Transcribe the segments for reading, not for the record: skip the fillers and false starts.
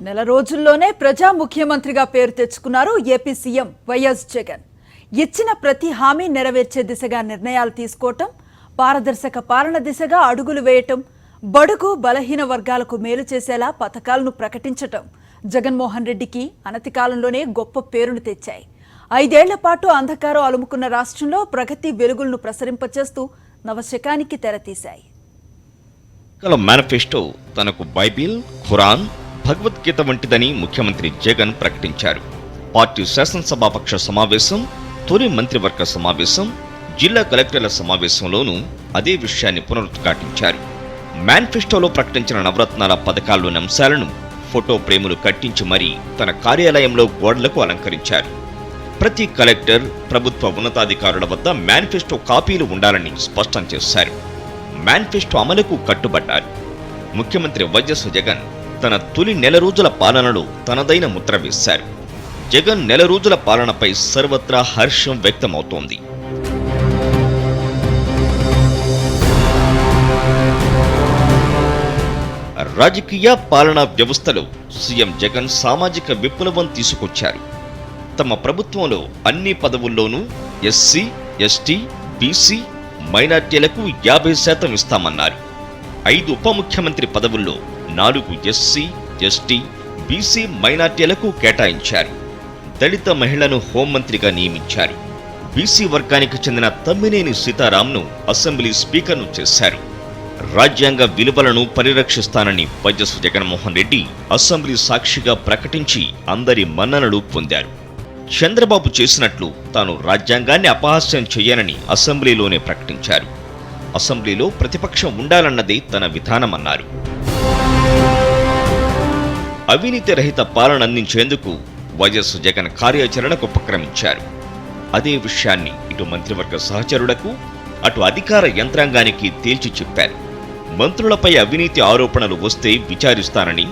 నెల రోజుల్లోనే ప్రజా ముఖ్యమంత్రిగా పేరు తెచ్చుకున్నారు ఏపీ సీఎం వైఎస్ జగన్. ఇచ్చిన ప్రతి హామీ నెరవేర్చే దిశగా నిర్ణయాలు తీసుకోవటం, పారదర్శక పాలన దిశగా అడుగులు వేయటం, బడుగు బలహీన వర్గాలకు మేలు చేసేలా పథకాలను ప్రకటించటం జగన్మోహన్ రెడ్డికి అనతి కాలంలోనే గొప్ప పేరును తెచ్చాయి. 5 ఏళ్ల పాటు అంధకారం అలుముకున్న రాష్ట్రంలో ప్రగతి వెలుగులను ప్రసరింపచేస్తూ నవశకానికి తెరతీశాయి. మేనిఫెస్టో తనకు బైబిల్, ఖురాన్, భగవద్గీత వంటిదని ముఖ్యమంత్రి జగన్ ప్రకటించారు. పార్టీ శాసనసభాపక్ష సమావేశం, తొలి మంత్రివర్గ సమావేశం, జిల్లా కలెక్టర్ల సమావేశంలోనూ అదే విషయాన్ని పునరుద్ఘాటించారు. మేనిఫెస్టోలో ప్రకటించిన నవరత్నాల పథకాల్లోని అంశాలను ఫోటో ఫ్రేములు కట్టించి మరీ తన కార్యాలయంలో గోడలకు అలంకరించారు. ప్రతి కలెక్టర్, ప్రభుత్వ ఉన్నతాధికారుల వద్ద మేనిఫెస్టో కాపీలు ఉండాలని స్పష్టం చేశారు. మేనిఫెస్టో అమలుకు కట్టుబడ్డారు. ముఖ్యమంత్రి వైఎస్ జగన్ తన తొలి నెల రోజుల పాలనలో తనదైన ముద్ర వేశారు. జగన్ నెల రోజుల పాలనపై సర్వత్రా హర్షం వ్యక్తమవుతోంది. రాజకీయ పాలనా వ్యవస్థలో సీఎం జగన్ సామాజిక విప్లవం తీసుకొచ్చారు. తమ ప్రభుత్వంలో అన్ని పదవుల్లోనూ ఎస్సీ, ఎస్టీ, బీసీ, మైనార్టీలకు 50% ఇస్తామన్నారు. 5 ఉప ముఖ్యమంత్రి పదవుల్లో 4 ఎస్సీ, ఎస్టీ, బీసీ, మైనార్టీలకు కేటాయించారు. దళిత మహిళను హోంమంత్రిగా నియమించారు. బీసీ వర్గానికి చెందిన తమ్మినేని సీతారాంను అసెంబ్లీ స్పీకర్ను చేశారు. రాజ్యాంగ విలువలను పరిరక్షిస్తానని వైఎస్ జగన్మోహన్ రెడ్డి అసెంబ్లీ సాక్షిగా ప్రకటించి అందరి మన్ననలు పొందారు. చంద్రబాబు చేసినట్లు తాను రాజ్యాంగాన్ని అపహాస్యం చేయనని అసెంబ్లీలోనే ప్రకటించారు. అసెంబ్లీలో ప్రతిపక్షం ఉండాలన్నదే తన విధానమన్నారు. అవినీతి రహిత పాలన అందించేందుకు వైఎస్ జగన్ కార్యాచరణకు ఉపక్రమించారు. అదే విషయాన్ని ఇటు మంత్రివర్గ సహచరులకు, అటు అధికార యంత్రాంగానికి తేల్చి చెప్పారు. మంత్రులపై అవినీతి ఆరోపణలు వస్తే విచారిస్తానని,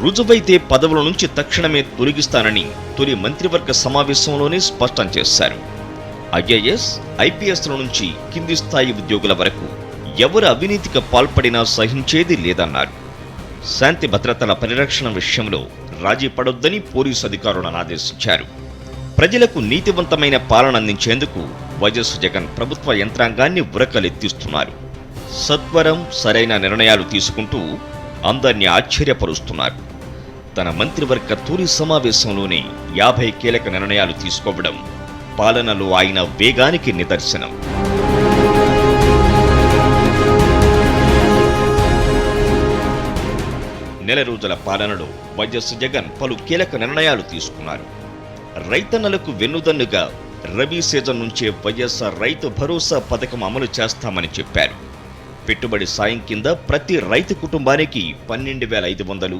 రుజువైతే పదవుల నుంచి తక్షణమే తొలగిస్తానని తొలి మంత్రివర్గ సమావేశంలోనే స్పష్టం చేశారు. ఐఏఎస్, ఐపీఎస్ల నుంచి కింది స్థాయి ఉద్యోగుల వరకు ఎవరు అవినీతికి పాల్పడినా సహించేది లేదన్నారు. శాంతి భద్రతల పరిరక్షణ విషయంలో రాజీ పడొద్దని పోలీసు అధికారులను ఆదేశించారు. ప్రజలకు నీతివంతమైన పాలన అందించేందుకు వైఎస్ జగన్ ప్రభుత్వ యంత్రాంగాన్ని ఉరకలెత్తిస్తున్నారు. సత్వరం సరైన నిర్ణయాలు తీసుకుంటూ అందరినీ ఆశ్చర్యపరుస్తున్నారు. తన మంత్రివర్గ తొలి సమావేశంలోనే 50 కీలక నిర్ణయాలు తీసుకోవడం పాలనలో ఆయన వేగానికి నిదర్శనం. నెల రోజుల పాలనలో వైఎస్ జగన్ పలు కీలక నిర్ణయాలు తీసుకున్నారు. రైతన్నలకు వెన్నుదన్నుగా రబీ సీజన్ నుంచే వైఎస్ఆర్ రైతు భరోసా పథకం అమలు చేస్తామని చెప్పారు. పెట్టుబడి సాయం కింద ప్రతి రైతు కుటుంబానికి 12,500,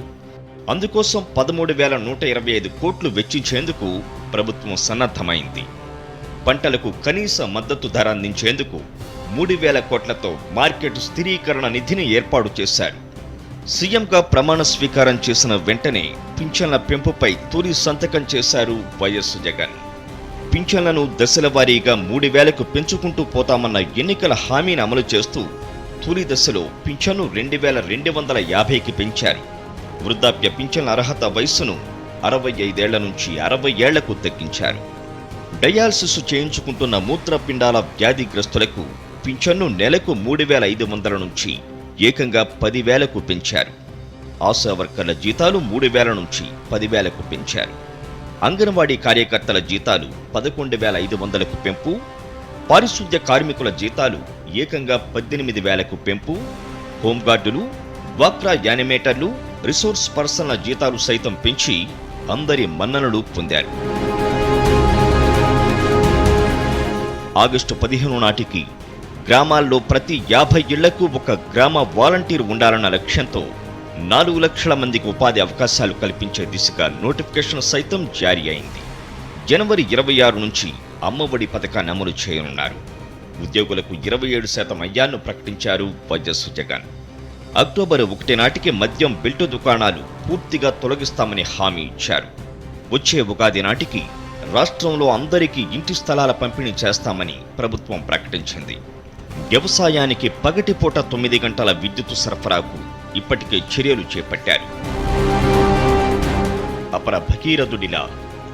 అందుకోసం 13,125 కోట్లు వెచ్చించేందుకు ప్రభుత్వం సన్నద్ధమైంది. పంటలకు కనీస మద్దతు ధర అందించేందుకు 3,000 కోట్లతో మార్కెట్ స్థిరీకరణ నిధిని ఏర్పాటు చేశారు. సీఎంగా ప్రమాణ స్వీకారం చేసిన వెంటనే పింఛన్ల పెంపుపై తొలి సంతకం చేశారు వైఎస్ జగన్. పింఛన్లను దశల వారీగా 3,000కు పెంచుకుంటూ పోతామన్న ఎన్నికల హామీని అమలు చేస్తూ తొలి దశలో పింఛన్ను 2,250కి పెంచారు. వృద్ధాప్య పింఛన్ల అర్హత వయస్సును 65 ఏళ్ల నుంచి 60 ఏళ్లకు తగ్గించారు. డయాలసిస్ చేయించుకుంటున్న మూత్రపిండాల వ్యాధిగ్రస్తులకు పింఛన్ను నెలకు 3,500 నుంచి ఏకంగా 10,000కు పెంచారు. ఆశా వర్కర్ల జీతాలు 3,000 నుంచి 10,000కు పెంచారు. అంగన్వాడీ కార్యకర్తల జీతాలు 11,500కు పెంపు, పారిశుద్ధ్య కార్మికుల జీతాలు ఏకంగా 18,000కు పెంపు, హోంగార్డులు, డ్వాక్రా యానిమేటర్లు, రిసోర్స్ పర్సన్ల జీతాలు సైతం పెంచి అందరి మన్ననలు పొందారు. ఆగస్టు 15 నాటికి గ్రామాల్లో ప్రతి 50 ఇళ్లకు ఒక గ్రామ వాలంటీర్ ఉండాలన్న లక్ష్యంతో 4 లక్షల మందికి ఉపాధి అవకాశాలు కల్పించే దిశగా నోటిఫికేషన్ సైతం జారీ అయింది. జనవరి 26 నుంచి అమ్మఒడి పథకాన్ని అమలు చేయనున్నారు. ఉద్యోగులకు 27% అయ్యాన్ని ప్రకటించారు వైఎస్ జగన్. అక్టోబర్ 1 నాటికి మద్యం బిల్టు దుకాణాలు పూర్తిగా తొలగిస్తామని హామీ ఇచ్చారు. వచ్చే ఉగాది నాటికి రాష్ట్రంలో అందరికీ ఇంటి స్థలాల పంపిణీ చేస్తామని ప్రభుత్వం ప్రకటించింది. వ్యవసాయానికి పగటిపూట 9 గంటల విద్యుత్ సరఫరాకు ఇప్పటికే చర్యలు చేపట్టారు. అపర భగీరథుడిలా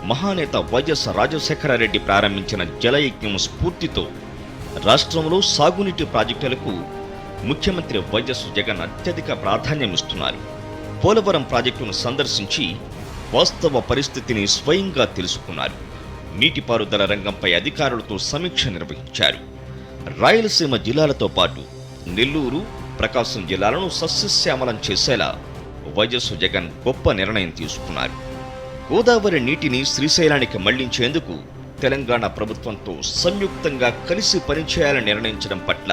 మహానేత వైఎస్ రాజశేఖర రెడ్డి ప్రారంభించిన జలయజ్ఞం స్ఫూర్తితో రాష్ట్రంలో సాగునీటి ప్రాజెక్టులకు ముఖ్యమంత్రి వైఎస్ జగన్ అత్యధిక ప్రాధాన్యమిస్తున్నారు. పోలవరం ప్రాజెక్టును సందర్శించి వాస్తవ పరిస్థితిని స్వయంగా తెలుసుకున్నారు. నీటిపారుదల రంగంపై అధికారులతో సమీక్ష నిర్వహించారు. రాయలసీమ జిల్లాలతో పాటు నెల్లూరు, ప్రకాశం జిల్లాలను సస్యశ్యామలం చేసేలా వైఎస్ జగన్ గొప్ప నిర్ణయం తీసుకున్నారు. గోదావరి నీటిని శ్రీశైలానికి మళ్లించేందుకు తెలంగాణ ప్రభుత్వంతో సంయుక్తంగా కలిసి పనిచేయాలని నిర్ణయించడం పట్ల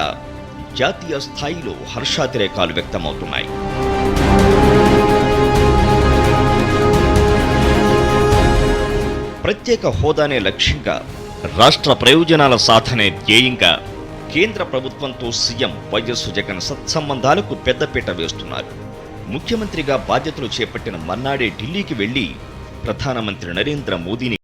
జాతీయ స్థాయిలో హర్షాతిరేకాలు వ్యక్తమవుతున్నాయి. ప్రత్యేక హోదానే లక్ష్యంగా, రాష్ట్ర ప్రయోజనాల సాధనే ధ్యేయంగా కేంద్ర ప్రభుత్వంతో సీఎం వైఎస్ జగన్ సత్సంబంధాలకు పెద్దపీట వేస్తున్నారు. ముఖ్యమంత్రిగా బాధ్యతలు చేపట్టిన మర్నాడే ఢిల్లీకి వెళ్లి ప్రధానమంత్రి నరేంద్ర మోదీని